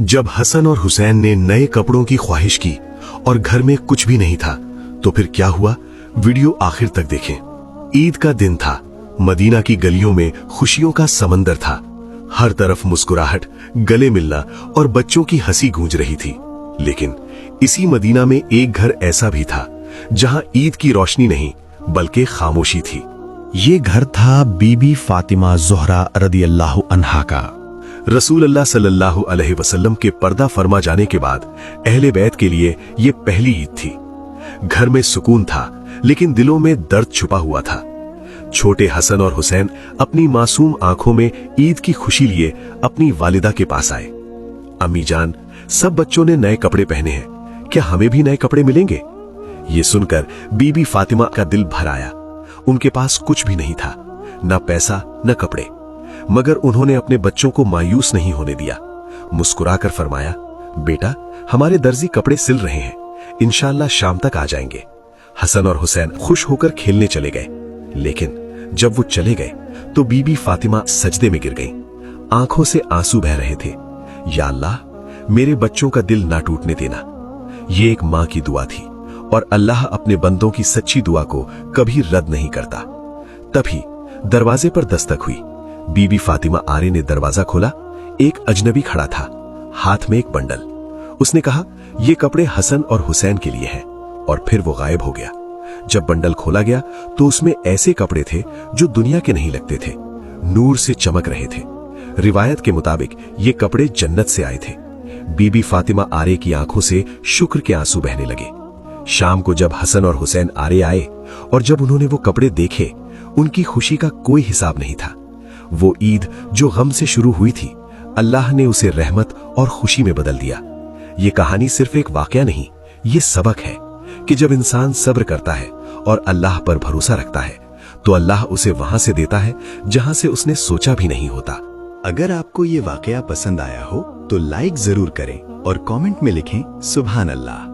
जब हसन और हुसैन ने नए कपड़ों की ख्वाहिश की और घर में कुछ भी नहीं था तो फिर क्या हुआ, वीडियो आखिर तक देखें। ईद का दिन था। मदीना की गलियों में खुशियों का समंदर था। हर तरफ मुस्कुराहट, गले मिलना और बच्चों की हंसी गूंज रही थी। लेकिन इसी मदीना में एक घर ऐसा भी था जहां ईद की रोशनी नहीं बल्कि खामोशी थी। ये घर था बीबी फातिमा ज़ोहरा रदियल्लाहु अन्हा का। रसूल अल्लाह सल्लल्लाहु अलैहि वसल्लम के पर्दा फरमा जाने के बाद अहले बैत के लिए ये पहली ईद थी। घर में सुकून था लेकिन दिलों में दर्द छुपा हुआ था। छोटे हसन और हुसैन अपनी मासूम आंखों में ईद की खुशी लिए अपनी वालिदा के पास आए। अम्मी जान, सब बच्चों ने नए कपड़े पहने हैं, क्या हमें भी नए कपड़े मिलेंगे? ये सुनकर बीबी फातिमा का दिल भर आया। उनके पास कुछ भी नहीं था, न पैसा न कपड़े, मगर उन्होंने अपने बच्चों को मायूस नहीं होने दिया। मुस्कुराकर फरमाया, बेटा, हमारे दर्जी कपड़े सिल रहे हैं, इंशाअल्लाह शाम तक आ जाएंगे। हसन और हुसैन खुश होकर खेलने चले गए। लेकिन जब वो चले गए तो बीबी फातिमा सजदे में गिर गईं। आंखों से आंसू बह रहे थे। या अल्लाह, मेरे बच्चों का दिल ना टूटने देना। ये एक मां की दुआ थी और अल्लाह अपने बंदों की सच्ची दुआ को कभी रद्द नहीं करता। तभी दरवाजे पर दस्तक हुई। बीबी फातिमा आरे ने दरवाजा खोला। एक अजनबी खड़ा था, हाथ में एक बंडल। उसने कहा, ये कपड़े हसन और हुसैन के लिए हैं, और फिर वो गायब हो गया। जब बंडल खोला गया तो उसमें ऐसे कपड़े थे जो दुनिया के नहीं लगते थे, नूर से चमक रहे थे। रिवायत के मुताबिक ये कपड़े जन्नत से आए थे। बीबी फातिमा आरे की आंखों से शुक्र के आंसू बहने लगे। शाम को जब हसन और हुसैन आरे आए और जब उन्होंने वो कपड़े देखे, उनकी खुशी का कोई हिसाब नहीं था। वो ईद जो गम से शुरू हुई थी, अल्लाह ने उसे रहमत और खुशी में बदल दिया। ये कहानी सिर्फ एक वाकया नहीं, ये सबक है कि जब इंसान सब्र करता है और अल्लाह पर भरोसा रखता है तो अल्लाह उसे वहां से देता है जहां से उसने सोचा भी नहीं होता। अगर आपको ये वाकया पसंद आया हो तो लाइक जरूर करें और कमेंट में लिखें सुभान अल्लाह।